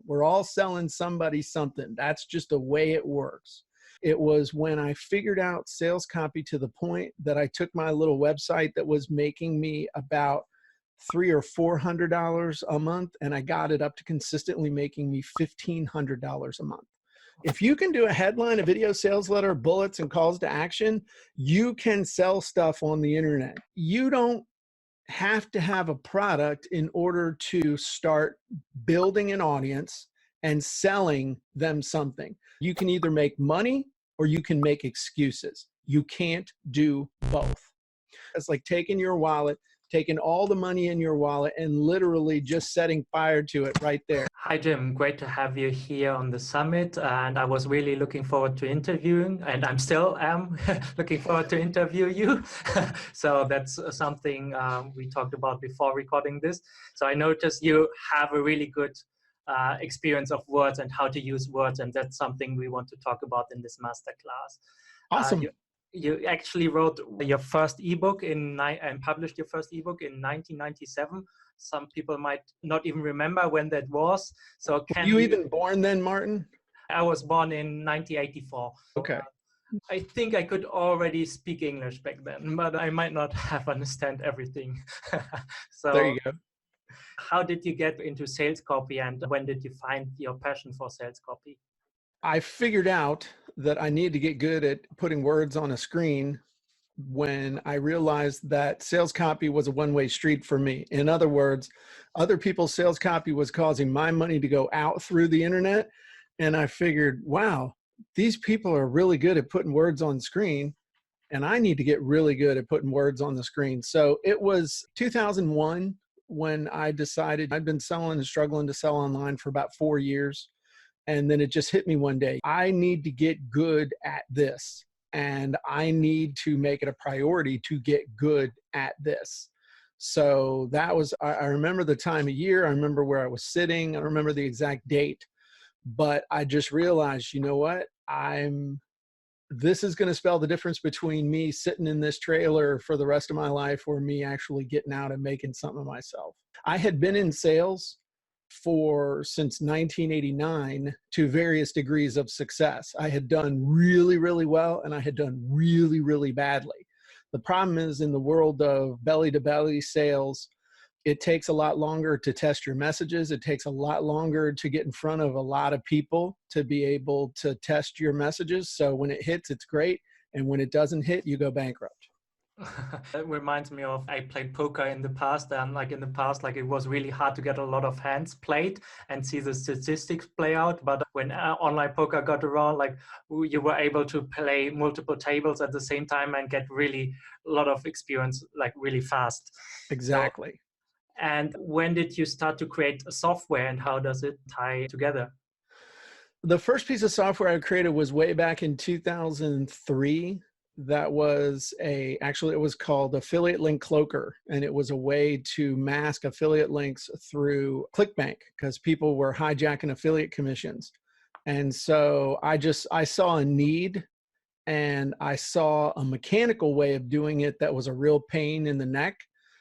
We're all selling somebody something. That's just the way it works. It was when I figured out sales copy to the point that I took my little website that was making me about $300 or $400 a month, and I got it up to consistently making me $1,500 a month. If you can do a headline, a video sales letter, bullets, and calls to action, you can sell stuff on the internet. You don't have to have a product in order to start building an audience and selling them something. You can either make money or you can make excuses. You can't do both. It's like taking your wallet, taking all the money in your wallet and literally just setting fire to it right there. Hi, Jim. Great to have you here on the summit. And I was really looking forward to interviewing, and I'm still looking forward to interview you. So that's something we talked about before recording this. So I noticed you have a really good experience of words and how to use words. And that's something we want to talk about in this masterclass. Awesome. You actually wrote your first ebook and published your first ebook in 1997. Some people might not even remember when that was. So were you even born then, Martin? I was born in 1984. Okay. I think I could already speak English back then, but I might not have understand everything. So there you go. How did you get into sales copy, and when did you find your passion for sales copy? I figured out that I need to get good at putting words on a screen when I realized that sales copy was a one-way street for me. In other words, other people's sales copy was causing my money to go out through the internet. And I figured, wow, these people are really good at putting words on screen, and I need to get really good at putting words on the screen. So it was 2001 when I decided I'd been selling and struggling to sell online for about 4 years. And then it just hit me one day. I need to get good at this, and I need to make it a priority to get good at this. So that was, I remember the time of year. I remember where I was sitting. I don't remember the exact date, but I just realized, you know what? This is going to spell the difference between me sitting in this trailer for the rest of my life or me actually getting out and making something of myself. I had been in sales since 1989 to various degrees of success. I had done really, really well, and I had done really, really badly. The problem is, in the world of belly-to-belly sales, it takes a lot longer to test your messages. It takes a lot longer to get in front of a lot of people to be able to test your messages. So when it hits, it's great. And when it doesn't hit, you go bankrupt. It reminds me of, I played poker in the past, and it was really hard to get a lot of hands played and see the statistics play out. But when online poker got around, you were able to play multiple tables at the same time and get really a lot of experience, really fast. Exactly. So, and when did you start to create a software, and how does it tie together? The first piece of software I created was way back in 2003. That was actually it was called Affiliate Link Cloaker, and it was a way to mask affiliate links through ClickBank because people were hijacking affiliate commissions. And so I saw a need, and I saw a mechanical way of doing it that was a real pain in the neck.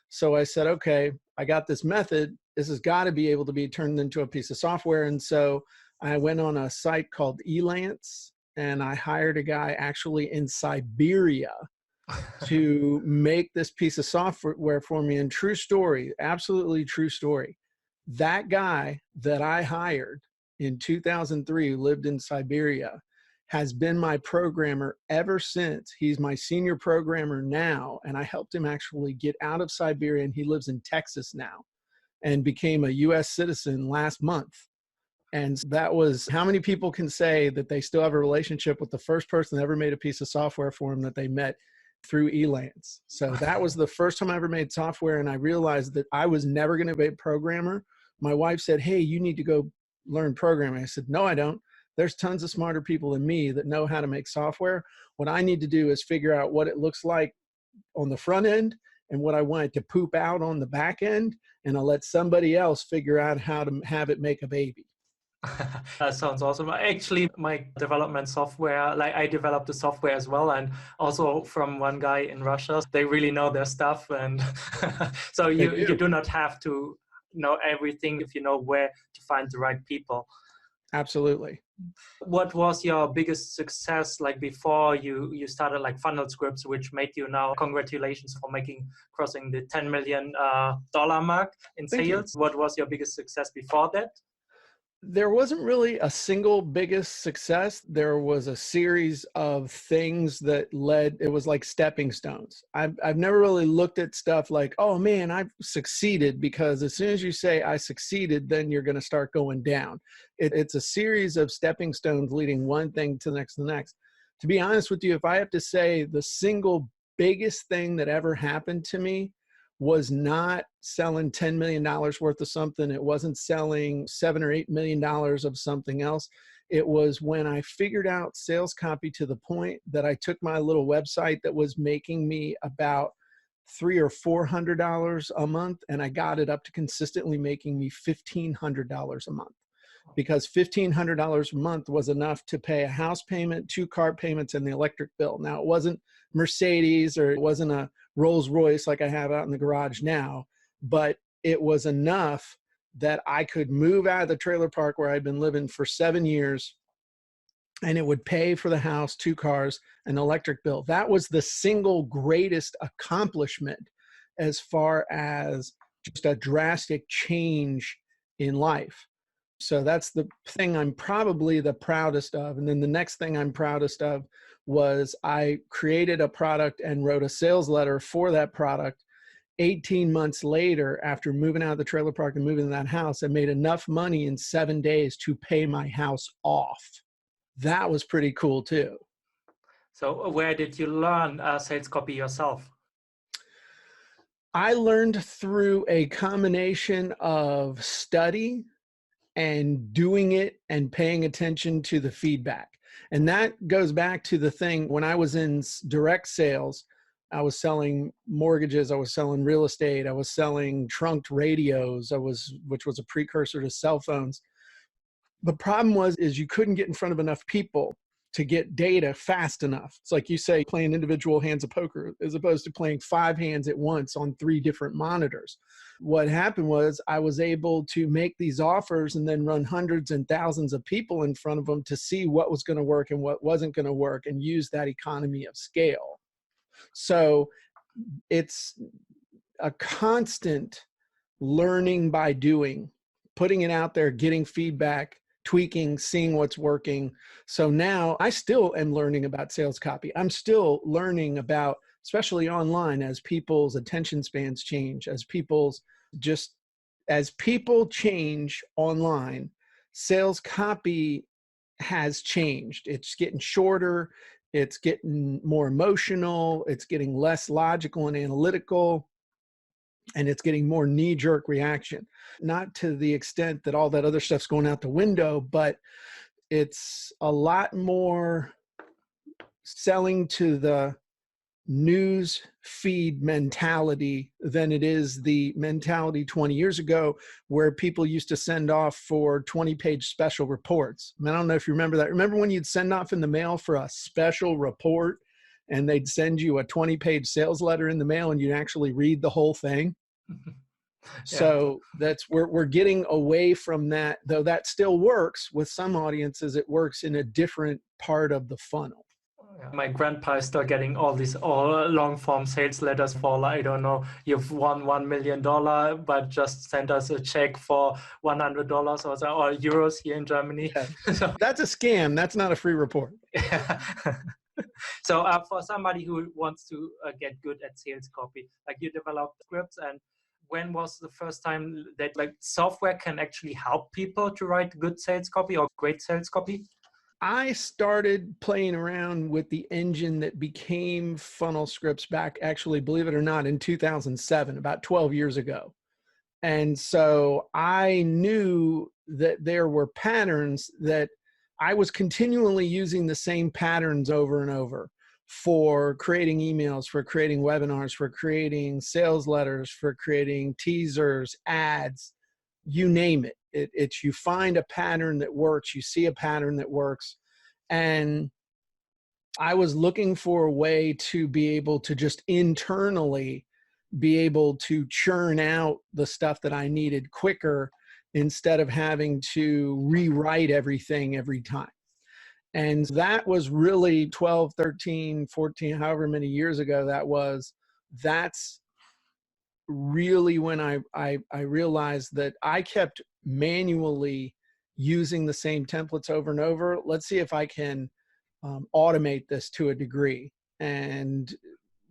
So I said, okay, I got this method. This has got to be able to be turned into a piece of software. And so I went on a site called Elance, and I hired a guy actually in Siberia to make this piece of software for me. And true story, absolutely true story. That guy that I hired in 2003, who lived in Siberia, has been my programmer ever since. He's my senior programmer now, and I helped him actually get out of Siberia, and he lives in Texas now and became a US citizen last month. And that was, how many people can say that they still have a relationship with the first person that ever made a piece of software for them that they met through Elance? So that was the first time I ever made software, and I realized that I was never going to be a programmer. My wife said, hey, you need to go learn programming. I said, no, I don't. There's tons of smarter people than me that know how to make software. What I need to do is figure out what it looks like on the front end and what I want it to poop out on the back end, and I'll let somebody else figure out how to have it make a baby. That sounds awesome. Actually, my development software, I developed the software as well, and also from one guy in Russia. They really know their stuff, and so you do not have to know everything if you know where to find the right people. Absolutely. What was your biggest success like before you started like FunnelScripts, which made you now, congratulations for crossing the $10 million mark in Thank you. sales. What was your biggest success before that? There wasn't really a single biggest success. There was a series of things that it was like stepping stones. I've never really looked at stuff like, oh man, I've succeeded, because as soon as you say I succeeded, then you're going to start going down. It's a series of stepping stones leading one thing to the next, to the next. To be honest with you, if I have to say the single biggest thing that ever happened to me was not selling $10 million worth of something. It wasn't selling $7 or $8 million of something else. It was when I figured out sales copy to the point that I took my little website that was making me about $300 or $400 a month, and I got it up to consistently making me $1,500 a month. Because $1,500 a month was enough to pay a house payment, 2 car payments, and the electric bill. Now, it wasn't Mercedes or it wasn't a Rolls Royce like I have out in the garage now, but it was enough that I could move out of the trailer park where I'd been living for 7 years, and it would pay for the house, 2 cars, an electric bill. That was the single greatest accomplishment as far as just a drastic change in life. So that's the thing I'm probably the proudest of. And then the next thing I'm proudest of was I created a product and wrote a sales letter for that product. 18 months later, after moving out of the trailer park and moving to that house, I made enough money in 7 days to pay my house off. That was pretty cool too. So where did you learn sales copy yourself? I learned through a combination of study and doing it and paying attention to the feedback. And that goes back to the thing when I was in direct sales. I was selling mortgages, I was selling real estate, I was selling trunked radios, which was a precursor to cell phones. The problem is you couldn't get in front of enough people to get data fast enough. It's like you say, playing individual hands of poker as opposed to playing 5 hands at once on 3 different monitors. What happened was I was able to make these offers and then run hundreds and thousands of people in front of them to see what was going to work and what wasn't going to work, and use that economy of scale. So it's a constant learning by doing, putting it out there, getting feedback, tweaking, seeing what's working. So now I still am learning about sales copy. I'm still learning about, especially online, as people's attention spans change, as people change online, sales copy has changed. It's getting shorter. It's getting more emotional. It's getting less logical and analytical. And it's getting more knee-jerk reaction. Not to the extent that all that other stuff's going out the window, but it's a lot more selling to the news feed mentality than it is the mentality 20 years ago, where people used to send off for 20-page special reports. I mean, I don't know if you remember that. Remember when you'd send off in the mail for a special report and they'd send you a 20-page sales letter in the mail and you'd actually read the whole thing? Yeah. So we're getting away from that, though that still works with some audiences. It works in a different part of the funnel. My grandpa is still getting all long form sales letters for, I don't know, you've won $1 million, but just send us a check for $100 or euros here in Germany. Yeah. So that's a scam. That's not a free report. So for somebody who wants to get good at sales copy, like you developed scripts, and when was the first time that like software can actually help people to write good sales copy or great sales copy? I started playing around with the engine that became FunnelScripts back, actually, believe it or not, in 2007, about 12 years ago. And so I knew that there were patterns that I was continually using the same patterns over and over for creating emails, for creating webinars, for creating sales letters, for creating teasers, ads, you name it. It's you find a pattern that works, you see a pattern that works. And I was looking for a way to be able to just internally be able to churn out the stuff that I needed quicker instead of having to rewrite everything every time. And that was really 12, 13, 14, however many years ago that was. That's really when I realized that I kept manually using the same templates over and over. Let's see if I can automate this to a degree. And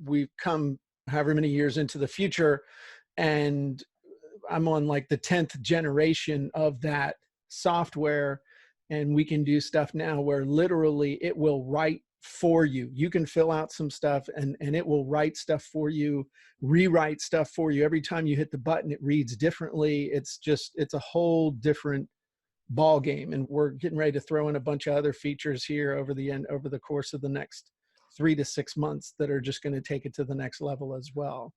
we've come however many years into the future, and I'm on like the 10th generation of that software, and we can do stuff now where literally it will write for you. You can fill out some stuff and it will write stuff for you, rewrite stuff for you. Every time you hit the button, it reads differently. It's a whole different ball game. And we're getting ready to throw in a bunch of other features here over the course of the next 3 to 6 months that are just going to take it to the next level as well.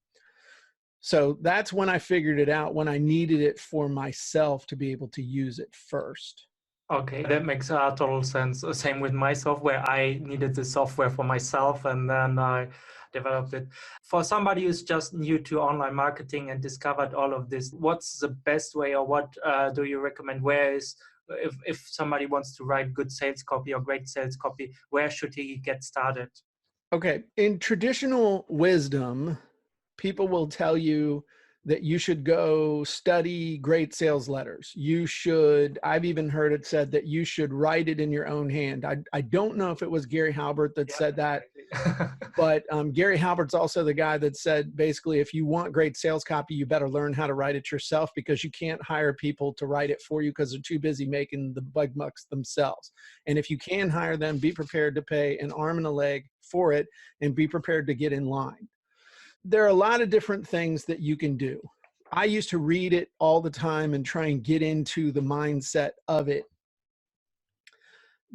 So that's when I figured it out, when I needed it for myself to be able to use it first. Okay, that makes total sense. Same with my software. I needed the software for myself, and then I developed it. For somebody who's just new to online marketing and discovered all of this, what's the best way, or what do you recommend? If somebody wants to write good sales copy or great sales copy, where should he get started? Okay, in traditional wisdom, people will tell you that you should go study great sales letters. I've even heard it said that you should write it in your own hand. I don't know if it was Gary Halbert that said that, but Gary Halbert's also the guy that said, basically, if you want great sales copy, you better learn how to write it yourself, because you can't hire people to write it for you because they're too busy making the bug bucks themselves. And if you can hire them, be prepared to pay an arm and a leg for it, and be prepared to get in line. There are a lot of different things that you can do. I used to read it all the time and try and get into the mindset of it.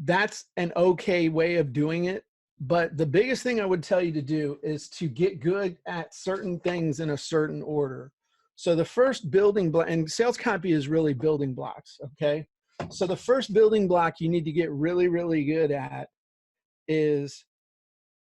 That's an okay way of doing it. But the biggest thing I would tell you to do is to get good at certain things in a certain order. So the first building block, and sales copy is really building blocks, okay? So the first building block you need to get really, really good at is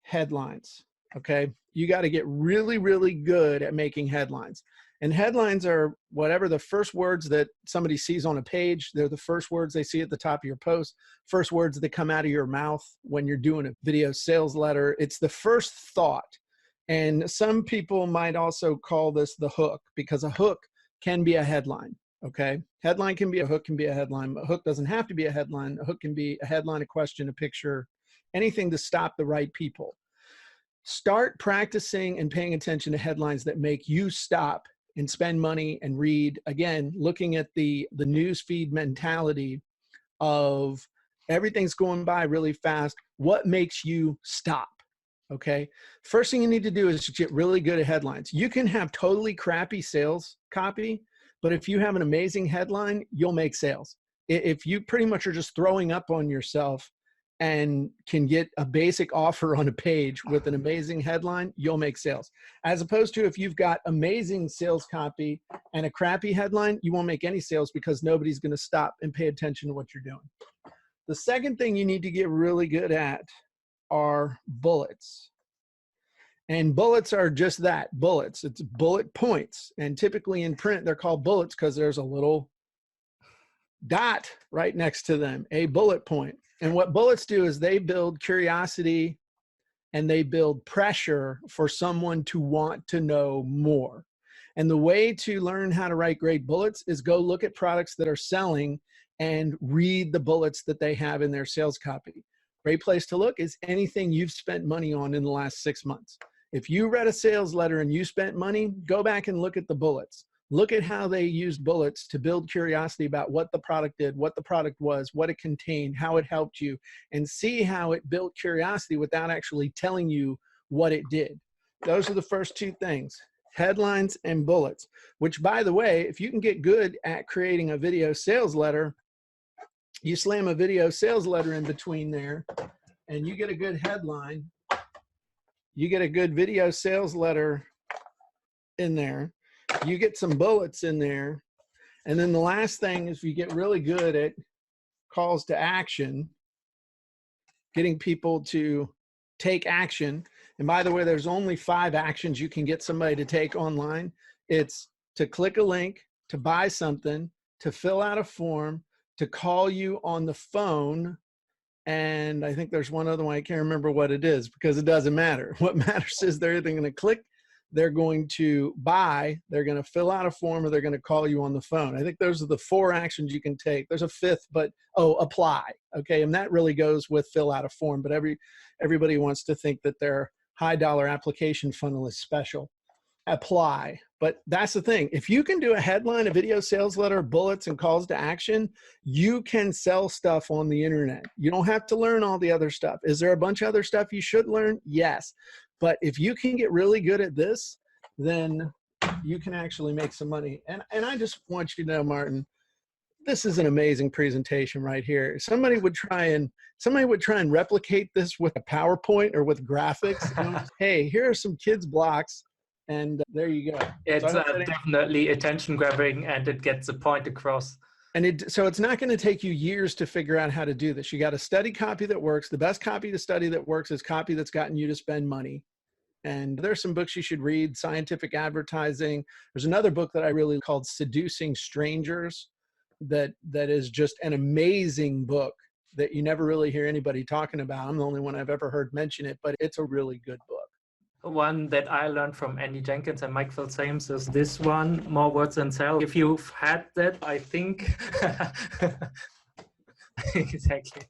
headlines. Okay, you got to get really, really good at making headlines. And headlines are whatever the first words that somebody sees on a page. They're the first words they see at the top of your post, first words that come out of your mouth when you're doing a video sales letter. It's the first thought. And some people might also call this the hook, because a hook can be a headline. Okay, headline can be a hook, can be a headline. A hook doesn't have to be a headline. A hook can be a headline, a question, a picture, anything to stop the right people. Start practicing and paying attention to headlines that make you stop and spend money and read. Again, looking at the news feed mentality of everything's going by really fast. What makes you stop? Okay. First thing you need to do is get really good at headlines. You can have totally crappy sales copy, but if you have an amazing headline, you'll make sales. If you pretty much are just throwing up on yourself and can get a basic offer on a page with an amazing headline, you'll make sales. As opposed to if you've got amazing sales copy and a crappy headline, you won't make any sales, because nobody's going to stop and pay attention to what you're doing. The second thing you need to get really good at are bullets. And bullets are just that, bullets. It's bullet points. And typically in print, they're called bullets because there's a little dot right next to them, a bullet point. And what bullets do is they build curiosity and they build pressure for someone to want to know more. And the way to learn how to write great bullets is go look at products that are selling and read the bullets that they have in their sales copy. Great place to look is anything you've spent money on in the last 6 months. If you read a sales letter and you spent money, go back and look at the bullets. Look at how they used bullets to build curiosity about what the product did, what the product was, what it contained, how it helped you, and see how it built curiosity without actually telling you what it did. Those are the first two things, headlines and bullets, which, by the way, if you can get good at creating a video sales letter, you slam a video sales letter in between there and you get a good headline, you get a good video sales letter in there, you get some bullets in there. And then the last thing is you get really good at calls to action, getting people to take action. And by the way, there's only 5 actions you can get somebody to take online. It's to click a link, to buy something, to fill out a form, to call you on the phone. And I think there's one other one. I can't remember what it is because it doesn't matter. What matters is they're either going to click, they're going to buy, they're going to fill out a form, or they're going to call you on the phone. I think those are the 4 actions you can take. There's a 5th, but apply. Okay. And that really goes with fill out a form, but everybody wants to think that their high dollar application funnel is special. Apply. But that's the thing. If you can do a headline, a video sales letter, bullets, and calls to action, you can sell stuff on the internet. You don't have to learn all the other stuff. Is there a bunch of other stuff you should learn? Yes. But if you can get really good at this, then you can actually make some money. And I just want you to know, Martin, this is an amazing presentation right here. Somebody would try and replicate this with a PowerPoint or with graphics. Hey, here are some kids' blocks. And there you go. It's definitely attention grabbing, and it gets the point across. And so it's not going to take you years to figure out how to do this. You got to study copy that works. The best copy to study that works is copy that's gotten you to spend money. And there's some books you should read, Scientific Advertising. There's another book that I really called Seducing Strangers that is just an amazing book that you never really hear anybody talking about. I'm the only one I've ever heard mention it, but it's a really good book. One that I learned from Andy Jenkins and Mike Phil-Sames is this one, More Words Than Sell. If you've had that, I think. Exactly.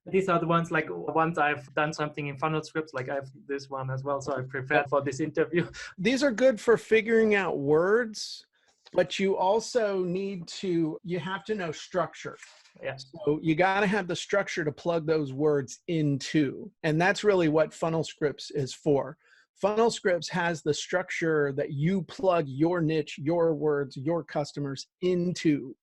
These are the ones, like once I've done something in FunnelScripts, like I have this one as well. So I prepared for this interview. These are good for figuring out words, but you also you have to know structure. Yeah. So you got to have the structure to plug those words into. And that's really what FunnelScripts is for. FunnelScripts has the structure that you plug your niche, your words, your customers into.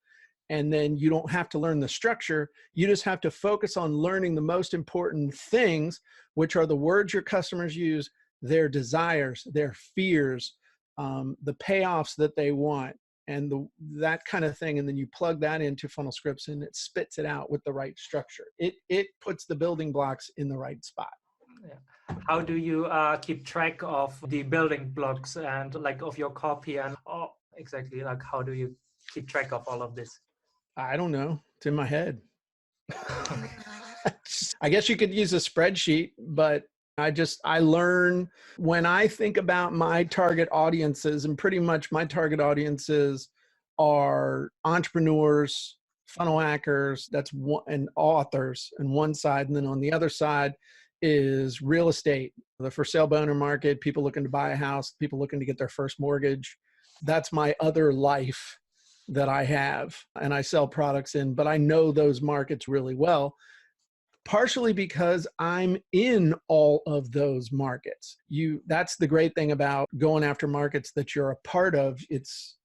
And then you don't have to learn the structure. You just have to focus on learning the most important things, which are the words your customers use, their desires, their fears, the payoffs that they want, and that kind of thing. And then you plug that into FunnelScripts and it spits it out with the right structure. It puts the building blocks in the right spot. Yeah. How do you keep track of the building blocks and like of your copy and exactly like how do you keep track of all of this? I don't know. It's in my head. I guess you could use a spreadsheet, but I learn when I think about my target audiences, and pretty much my target audiences are entrepreneurs, funnel hackers, that's one, and authors on one side. And then on the other side is real estate, the for sale by owner market, people looking to buy a house, people looking to get their first mortgage. That's my other life that I have, and I sell products in, but I know those markets really well, partially because I'm in all of those markets. That's the great thing about going after markets that you're a part of. It's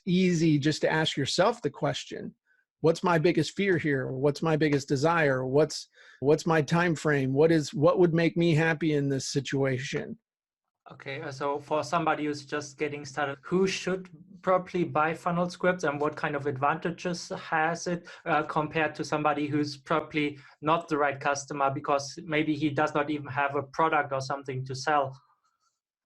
easy just to ask yourself the question, what's my biggest fear here? Or what's my biggest desire? What's my time frame? What would make me happy in this situation? Okay, so for somebody who's just getting started, who should properly buy FunnelScripts and what kind of advantages has it compared to somebody who's probably not the right customer because maybe he does not even have a product or something to sell?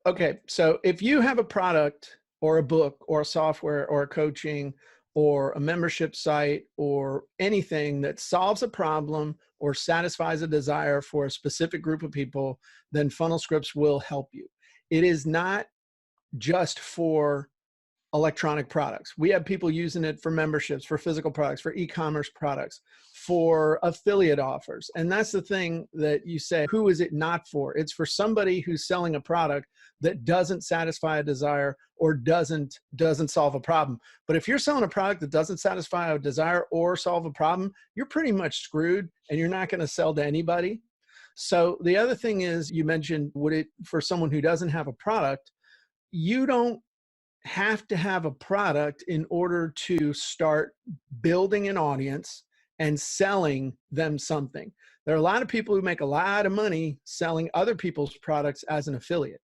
Okay, so if you have a product or a book or a software or a coaching or a membership site or anything that solves a problem or satisfies a desire for a specific group of people, then FunnelScripts will help you. It is not just for electronic products. We have people using it for memberships, for physical products, for e-commerce products, for affiliate offers. And that's the thing that you say, who is it not for? It's for somebody who's selling a product that doesn't satisfy a desire or doesn't solve a problem. But if you're selling a product that doesn't satisfy a desire or solve a problem, you're pretty much screwed and you're not going to sell to anybody. So the other thing is, you mentioned, for someone who doesn't have a product, you don't have to have a product in order to start building an audience and selling them something. There are a lot of people who make a lot of money selling other people's products as an affiliate,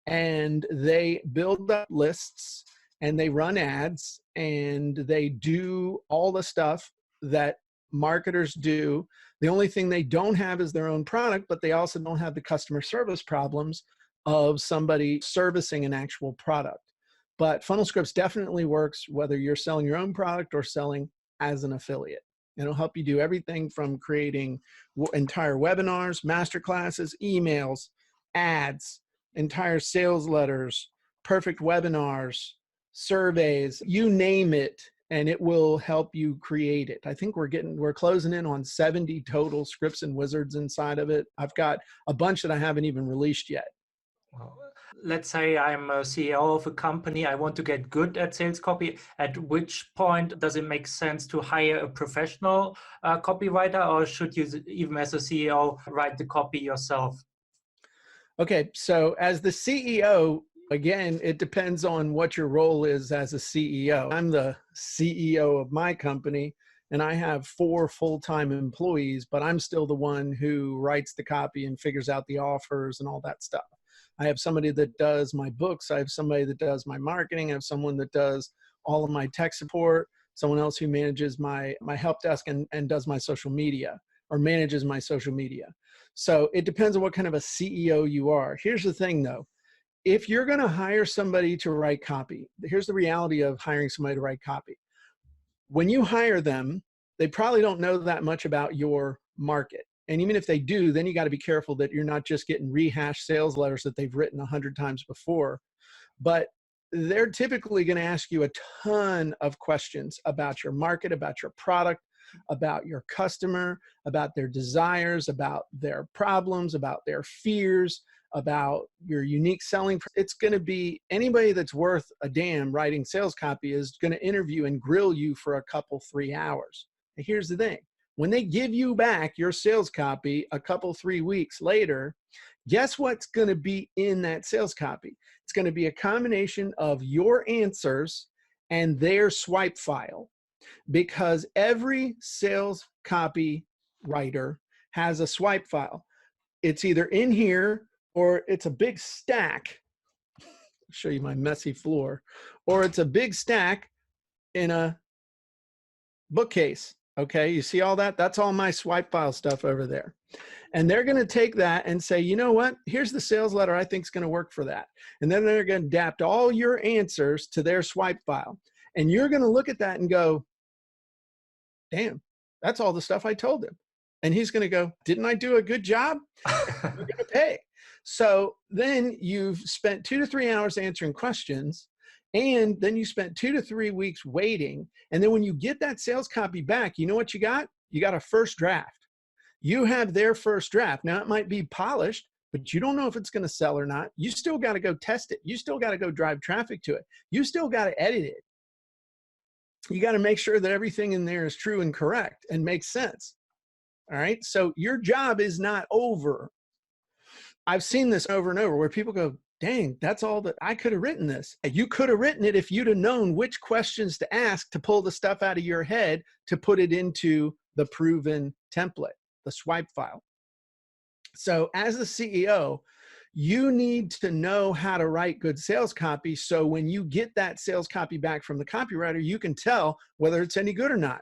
and they build up lists and they run ads and they do all the stuff that marketers do. The only thing they don't have is their own product, but they also don't have the customer service problems of somebody servicing an actual product. But FunnelScripts definitely works whether you're selling your own product or selling as an affiliate. It'll help you do everything from creating entire webinars, masterclasses, emails, ads, entire sales letters, perfect webinars, surveys, you name it, and it will help you create it. I think we're closing in on 70 total scripts and wizards inside of it. I've got a bunch that I haven't even released yet. Well, let's say I'm a CEO of a company. I want to get good at sales copy. At which point does it make sense to hire a professional copywriter, or should you, even as a CEO, write the copy yourself? Okay, so as the CEO, again, it depends on what your role is as a CEO. I'm the CEO of my company, and I have 4 full-time employees, but I'm still the one who writes the copy and figures out the offers and all that stuff. I have somebody that does my books. I have somebody that does my marketing. I have someone that does all of my tech support, someone else who manages my help desk and does my social media or manages my social media. So it depends on what kind of a CEO you are. Here's the thing though. If you're going to hire somebody to write copy, here's the reality of hiring somebody to write copy. When you hire them, they probably don't know that much about your market. And even if they do, then you got to be careful that you're not just getting rehashed sales letters that they've written 100 times before. But they're typically going to ask you a ton of questions about your market, about your product, about your customer, about their desires, about their problems, about their fears, about your unique selling. It's going to be anybody that's worth a damn writing sales copy is going to interview and grill you for a couple, 3 hours. And here's the thing. When they give you back your sales copy a couple, 3 weeks later, guess what's going to be in that sales copy? It's going to be a combination of your answers and their swipe file, because every sales copy writer has a swipe file. It's either in here or it's a big stack. I'll show you my messy floor. Or it's a big stack in a bookcase. Okay, you see all that? That's all my swipe file stuff over there. And they're going to take that and say, you know what? Here's the sales letter I think is going to work for that. And then they're going to adapt all your answers to their swipe file. And you're going to look at that and go, damn, that's all the stuff I told him. And he's going to go, didn't I do a good job? We're going to pay. So then you've spent 2 to 3 hours answering questions. And then you spent 2 to 3 weeks waiting. And then when you get that sales copy back, you know what you got? You got a first draft. You have their first draft. Now it might be polished, but you don't know if it's going to sell or not. You still got to go test it. You still got to go drive traffic to it. You still got to edit it. You got to make sure that everything in there is true and correct and makes sense. All right. So your job is not over. I've seen this over and over where people go, dang, that's all that I could have written this. You could have written it if you'd have known which questions to ask to pull the stuff out of your head to put it into the proven template, the swipe file. So as the CEO, you need to know how to write good sales copy. So when you get that sales copy back from the copywriter, you can tell whether it's any good or not.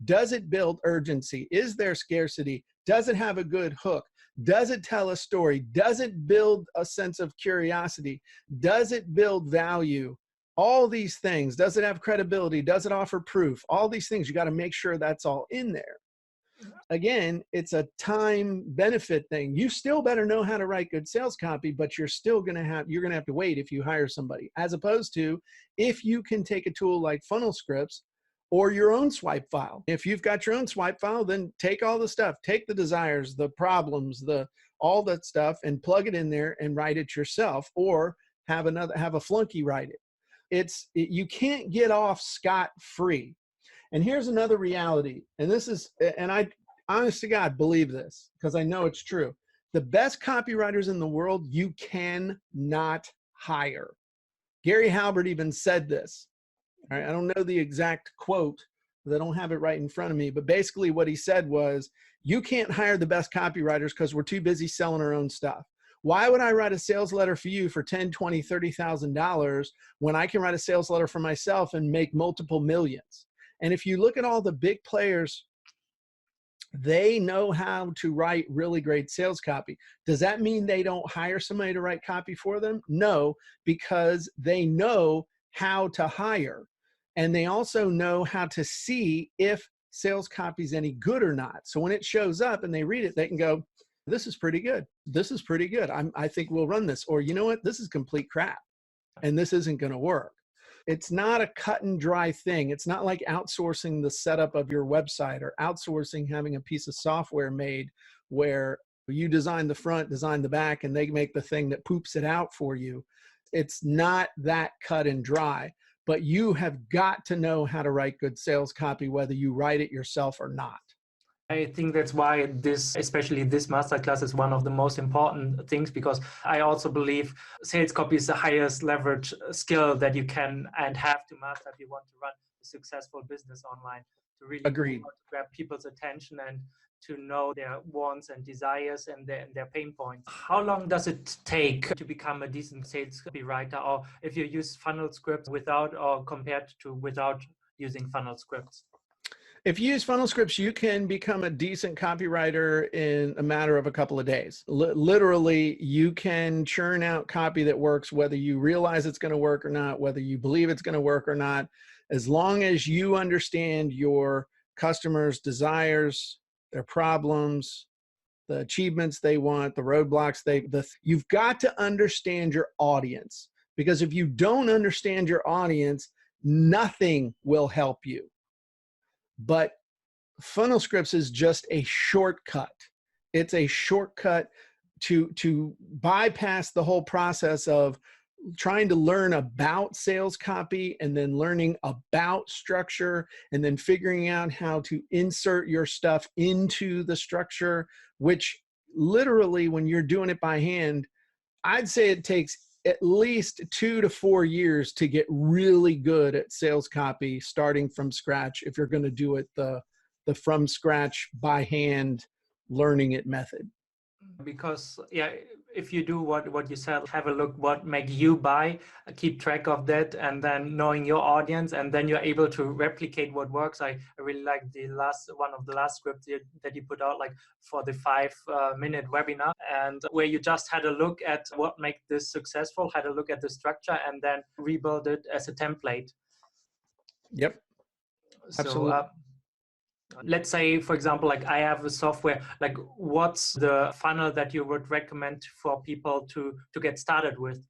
Does it build urgency? Is there scarcity? Does it have a good hook? Does it tell a story? Does it build a sense of curiosity? Does it build value? All these things. Does it have credibility? Does it offer proof? All these things, you got to make sure that's all in there. Again, it's a time benefit thing. You still better know how to write good sales copy, but you're going to have to wait if you hire somebody, as opposed to if you can take a tool like FunnelScripts or your own swipe file. If you've got your own swipe file, then take all the stuff, take the desires, the problems, all that stuff and plug it in there and write it yourself, or have a flunky write it. You can't get off scot-free. And here's another reality. And I honest to God believe this because I know it's true. The best copywriters in the world, you cannot hire. Gary Halbert even said this. All right, I don't know the exact quote because I don't have it right in front of me, but basically what he said was, you can't hire the best copywriters because we're too busy selling our own stuff. Why would I write a sales letter for you for $10,000, $20,000, $30,000 when I can write a sales letter for myself and make multiple millions? And if you look at all the big players They know how to write really great sales copy. Does that mean they don't hire somebody to write copy for them? No, because they know how to hire. And they also know how to see if sales copy is any good or not. So when it shows up and they read it, they can go, this is pretty good. This is pretty good. I think we'll run this. Or, you know what? This is complete crap and this isn't going to work. It's not a cut and dry thing. It's not like outsourcing the setup of your website or outsourcing having a piece of software made where you design the front, design the back, and they make the thing that poops it out for you. It's not that cut and dry, but you have got to know how to write good sales copy, whether you write it yourself or not. I think that's why especially this masterclass is one of the most important things, because I also believe sales copy is the highest leverage skill that you can and have to master if you want to run a successful business online, to really Agreed. grab people's attention and to know their wants and desires and their pain points. How long does it take to become a decent sales copywriter, or if you use FunnelScripts without or compared to without using FunnelScripts? If you use FunnelScripts, you can become a decent copywriter in a matter of a couple of days. Literally, you can churn out copy that works, whether you realize it's going to work or not, whether you believe it's going to work or not. As long as you understand your customers' desires, their problems, the achievements they want, the roadblocks you've got to understand your audience. Because if you don't understand your audience, nothing will help you. But FunnelScripts is just a shortcut. It's a shortcut to bypass the whole process of trying to learn about sales copy and then learning about structure and then figuring out how to insert your stuff into the structure, which literally when you're doing it by hand, I'd say it takes at least 2 to 4 years to get really good at sales copy starting from scratch if you're going to do it the from scratch by hand learning it method. Because if you do what you said, have a look what make you buy, keep track of that, and then knowing your audience, and then you're able to replicate what works. I really like one of the last scripts that you put out, like for the 5-minute webinar, and where you just had a look at what makes this successful, had a look at the structure, and then rebuild it as a template. Yep, absolutely. So let's say, for example, like I have a software, like what's the funnel that you would recommend for people to get started with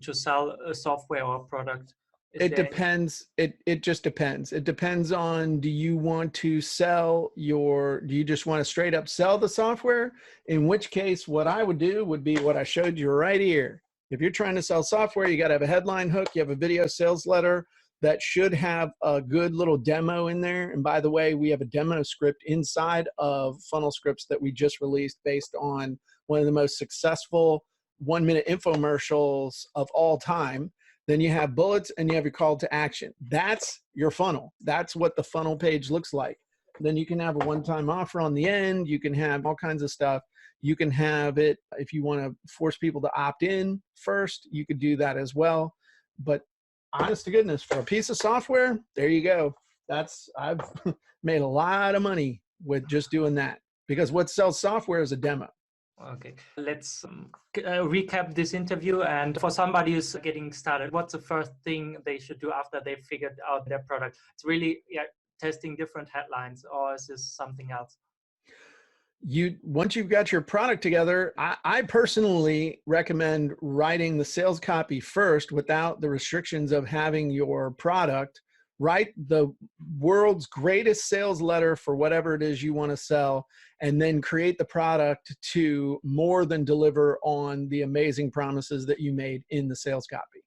to sell a software or a product? It depends. It just depends. It depends on, do you want to do you just want to straight up sell the software? In which case, what I would do would be what I showed you right here. If you're trying to sell software, you got to have a headline hook, you have a video sales letter that should have a good little demo in there. And by the way, we have a demo script inside of FunnelScripts that we just released based on one of the most successful 1-minute infomercials of all time. Then you have bullets and you have your call to action. That's your funnel. That's what the funnel page looks like. Then you can have a one-time offer on the end. You can have all kinds of stuff. You can have it, if you want to force people to opt in first, you could do that as well. But honest to goodness, for a piece of software, there you go. I've made a lot of money with just doing that, because what sells software is a demo. Okay, let's recap this interview. And for somebody who's getting started, what's the first thing they should do after they've figured out their product? It's really testing different headlines, or is this something else? Once you've got your product together, I personally recommend writing the sales copy first without the restrictions of having your product. Write the world's greatest sales letter for whatever it is you want to sell, and then create the product to more than deliver on the amazing promises that you made in the sales copy.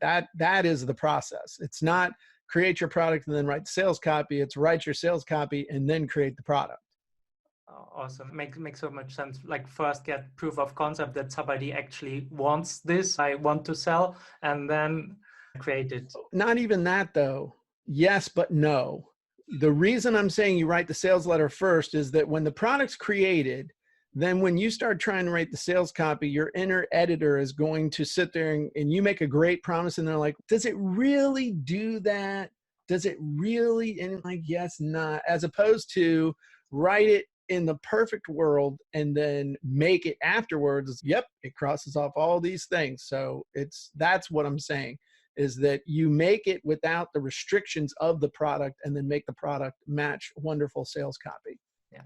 That is the process. It's not create your product and then write the sales copy. It's write your sales copy and then create the product. Awesome. Makes so much sense. Like first get proof of concept that somebody actually wants this, I want to sell, and then create it. Not even that though. Yes, but no. The reason I'm saying you write the sales letter first is that when the product's created, then when you start trying to write the sales copy, your inner editor is going to sit there and you make a great promise and they're like, does it really do that? Does it really? And like, yes, not. As opposed to write it in the perfect world and then make it afterwards. Yep, it crosses off all these things. So that's what I'm saying, is that you make it without the restrictions of the product and then make the product match wonderful sales copy. Yeah.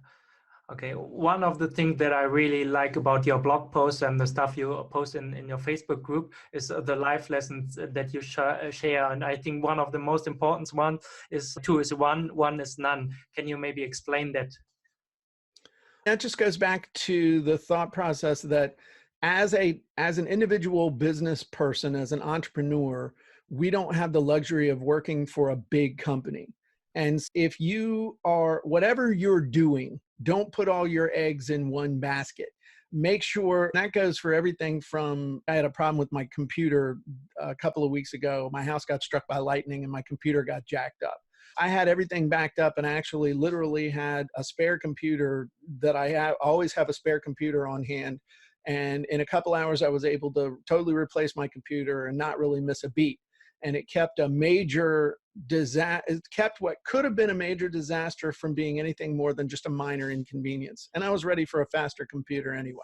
Okay, one of the things that I really like about your blog posts and the stuff you post in your Facebook group is the life lessons that you share. And I think one of the most important ones is 2 is 1, 1 is none. Can you maybe explain that? That just goes back to the thought process that as an individual business person, as an entrepreneur, we don't have the luxury of working for a big company. And if you are, whatever you're doing, don't put all your eggs in one basket. Make sure, that goes for everything from, I had a problem with my computer a couple of weeks ago. My house got struck by lightning and my computer got jacked up. I had everything backed up and actually literally had a spare computer that always have a spare computer on hand. And in a couple hours, I was able to totally replace my computer and not really miss a beat. And it kept a major disaster. It kept what could have been a major disaster from being anything more than just a minor inconvenience. And I was ready for a faster computer anyway.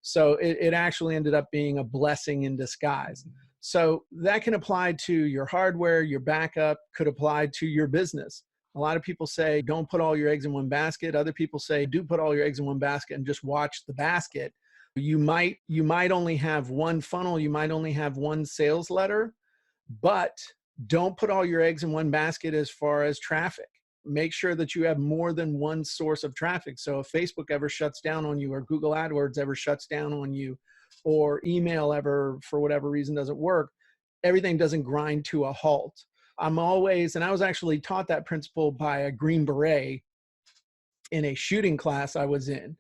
So it actually ended up being a blessing in disguise. So that can apply to your hardware, your backup, could apply to your business. A lot of people say, don't put all your eggs in one basket. Other people say, do put all your eggs in one basket and just watch the basket. You might only have one funnel. You might only have one sales letter, but don't put all your eggs in one basket as far as traffic. Make sure that you have more than one source of traffic. So if Facebook ever shuts down on you, or Google AdWords ever shuts down on you, or email ever, for whatever reason, doesn't work, everything doesn't grind to a halt. And I was actually taught that principle by a Green Beret in a shooting class I was in.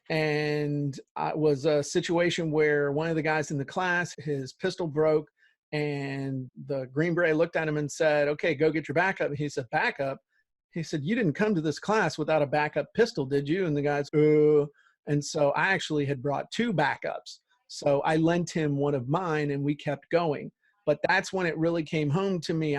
And it was a situation where one of the guys in the class, his pistol broke, and the Green Beret looked at him and said, okay, go get your backup. And he said, backup? He said, you didn't come to this class without a backup pistol, did you? And the guy's, and so I actually had brought 2 backups. So I lent him one of mine and we kept going. But that's when it really came home to me.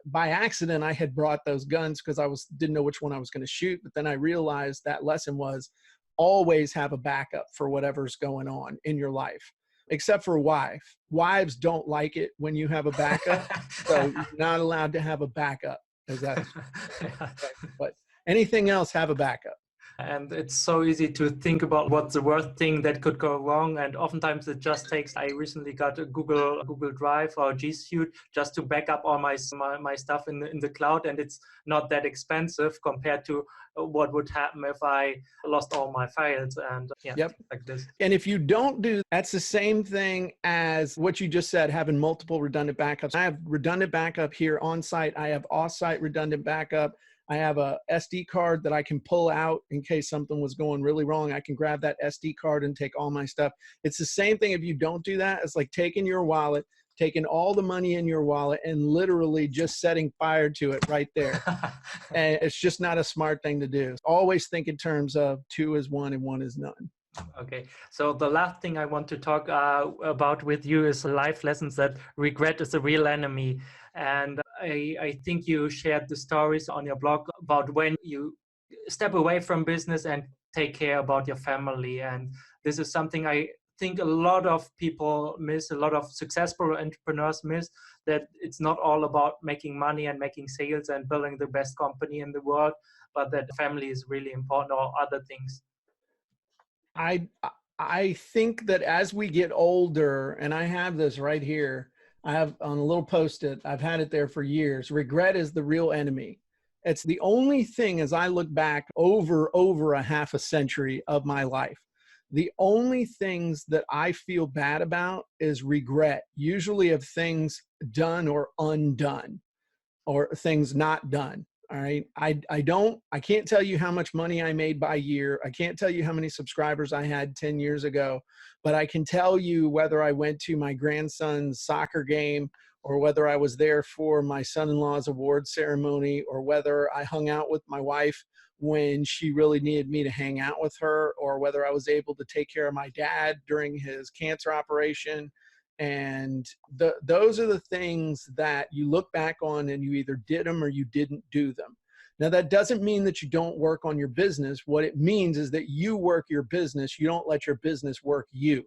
By accident, I had brought those guns because I didn't know which one I was going to shoot. But then I realized that lesson was always have a backup for whatever's going on in your life, except for wives. Wives don't like it when you have a backup. So you're not allowed to have a backup. But anything else, have a backup. And it's so easy to think about what's the worst thing that could go wrong. And oftentimes it just takes, I recently got a Google Drive or G Suite just to back up all my stuff in the cloud. And it's not that expensive compared to what would happen if I lost all my files and like this. And if you don't do, that's the same thing as what you just said, having multiple redundant backups. I have redundant backup here on site. I have off-site redundant backup. I have a SD card that I can pull out in case something was going really wrong. I can grab that SD card and take all my stuff. It's the same thing if you don't do that. It's like taking your wallet, taking all the money in your wallet and literally just setting fire to it right there. And it's just not a smart thing to do. Always think in terms of 2 is 1 and 1 is none. Okay, so the last thing I want to talk about with you is life lessons that regret is a real enemy. And I think you shared the stories on your blog about when you step away from business and take care about your family. And this is something I think a lot of people miss, a lot of successful entrepreneurs miss, that it's not all about making money and making sales and building the best company in the world, but that family is really important, or other things. I think that as we get older, and I have this right here, I have on a little Post-it, I've had it there for years. Regret is the real enemy. It's the only thing, as I look back over a half a century of my life, the only things that I feel bad about is regret, usually of things done or undone, or things not done. All right. I can't tell you how much money I made by year. I can't tell you how many subscribers I had 10 years ago, but I can tell you whether I went to my grandson's soccer game, or whether I was there for my son-in-law's award ceremony, or whether I hung out with my wife when she really needed me to hang out with her, or whether I was able to take care of my dad during his cancer operation. And those are the things that you look back on and you either did them or you didn't do them. Now, that doesn't mean that you don't work on your business. What it means is that you work your business. You don't let your business work you.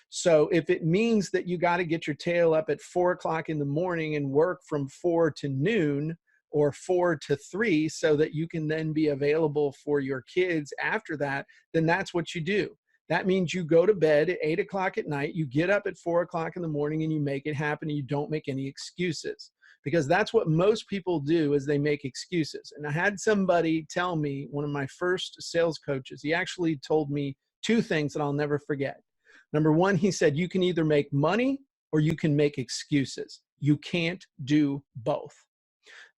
So if it means that you got to get your tail up at 4 o'clock in the morning and work from 4 to noon or 4 to 3 so that you can then be available for your kids after that, then that's what you do. That means you go to bed at 8 o'clock at night, you get up at 4 o'clock in the morning and you make it happen, and you don't make any excuses. Because that's what most people do, is they make excuses. And I had somebody tell me, one of my first sales coaches, he actually told me 2 things that I'll never forget. Number 1, he said, you can either make money or you can make excuses. You can't do both.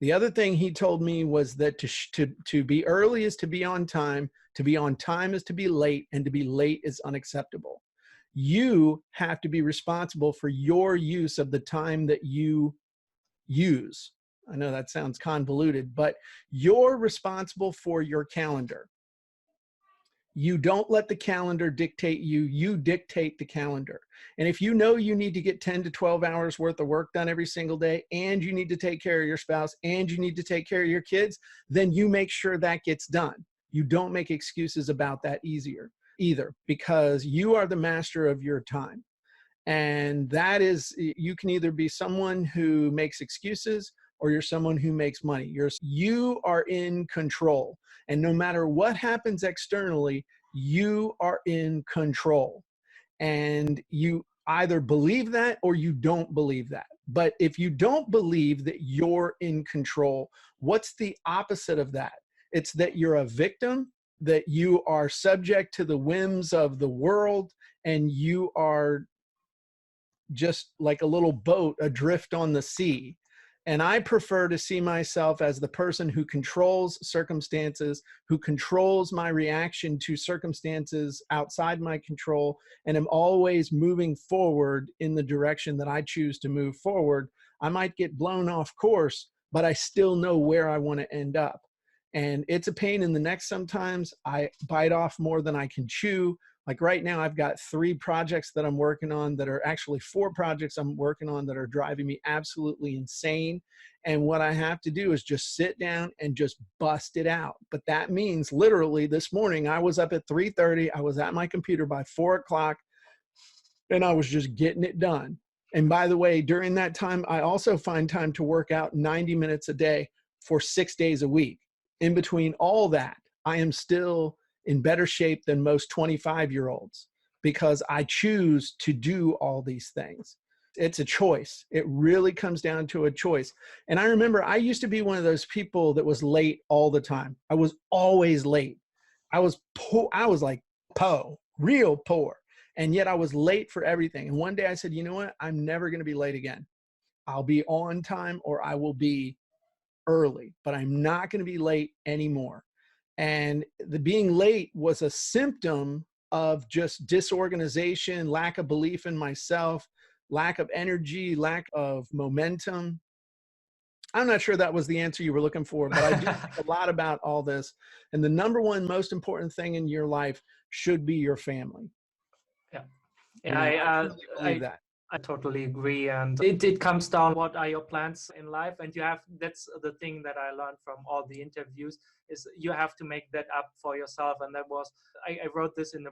The other thing he told me was that to be early is to be on time is to be late, and to be late is unacceptable. You have to be responsible for your use of the time that you use. I know that sounds convoluted, but you're responsible for your calendar. You don't let the calendar dictate you, you dictate the calendar. And if you know you need to get 10 to 12 hours worth of work done every single day, and you need to take care of your spouse, and you need to take care of your kids, then you make sure that gets done. You don't make excuses about that either, because you are the master of your time. And that is, you can either be someone who makes excuses or you're someone who makes money. You are in control. And no matter what happens externally, you are in control. And you either believe that or you don't believe that. But if you don't believe that you're in control, what's the opposite of that? It's that you're a victim, that you are subject to the whims of the world, and you are just like a little boat adrift on the sea. And I prefer to see myself as the person who controls circumstances, who controls my reaction to circumstances outside my control, and am always moving forward in the direction that I choose to move forward. I might get blown off course, but I still know where I want to end up. And it's a pain in the neck sometimes. I bite off more than I can chew. Like right now, I've got 3 projects that I'm working on that are actually 4 projects I'm working on that are driving me absolutely insane. And what I have to do is just sit down and just bust it out. But that means literally this morning, I was up at 3:30. I was at my computer by 4 o'clock, and I was just getting it done. And by the way, during that time, I also find time to work out 90 minutes a day for 6 days a week. In between all that, I am still in better shape than most 25-year-olds because I choose to do all these things. It's a choice. It really comes down to a choice. And I remember I used to be one of those people that was late all the time. I was always late. I was poor. I was like real poor. And yet I was late for everything. And one day I said, you know what? I'm never going to be late again. I'll be on time or I will be early, but I'm not going to be late anymore. And the being late was a symptom of just disorganization, lack of belief in myself, lack of energy, lack of momentum. I'm not sure that was the answer you were looking for, but I do think a lot about all this. And the number one most important thing in your life should be your family. Yeah, I believe that. I totally agree. And it comes down, what are your plans in life? And that's the thing that I learned from all the interviews, is you have to make that up for yourself. And that was, I wrote this in a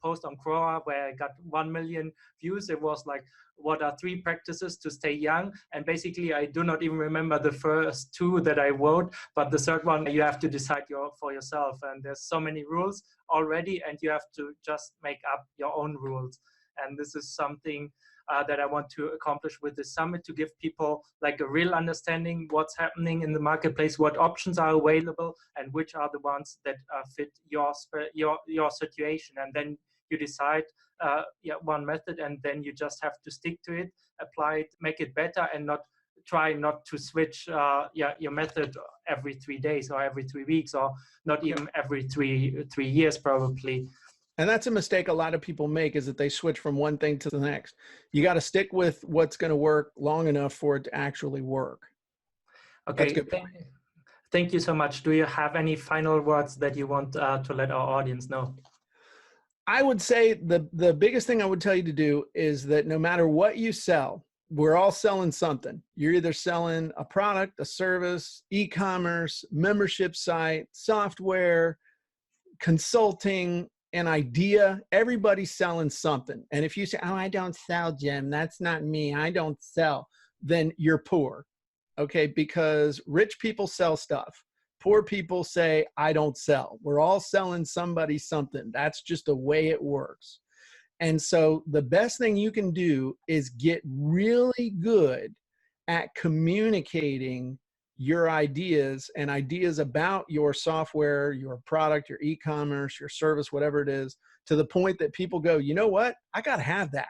post on Quora where I got 1 million views. It was like, what are 3 practices to stay young? And basically, I do not even remember the first 2 that I wrote, but the third one, you have to decide for yourself. And there's so many rules already, and you have to just make up your own rules. And this is something that I want to accomplish with this summit, to give people like a real understanding what's happening in the marketplace, what options are available, and which are the ones that fit your situation. And then you decide one method, and then you just have to stick to it, apply it, make it better, and try not to switch your method every 3 days or every 3 weeks, or not even every three years probably. And that's a mistake a lot of people make, is that they switch from one thing to the next. You got to stick with what's going to work long enough for it to actually work. Okay. Thank you so much. Do you have any final words that you want to let our audience know? I would say the biggest thing I would tell you to do is that no matter what you sell, we're all selling something. You're either selling a product, a service, e-commerce, membership site, software, consulting, an idea. Everybody's selling something. And if you say, oh, I don't sell, Jim, that's not me, I don't sell, then you're poor. Okay, because rich people sell stuff. Poor people say, I don't sell. We're all selling somebody something. That's just the way it works. And so the best thing you can do is get really good at communicating your ideas and ideas about your software, your product, your e-commerce, your service, whatever it is, to the point that people go, you know what? I got to have that.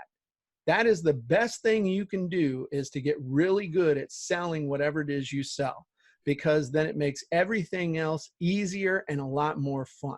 That is the best thing you can do, is to get really good at selling whatever it is you sell, because then it makes everything else easier and a lot more fun.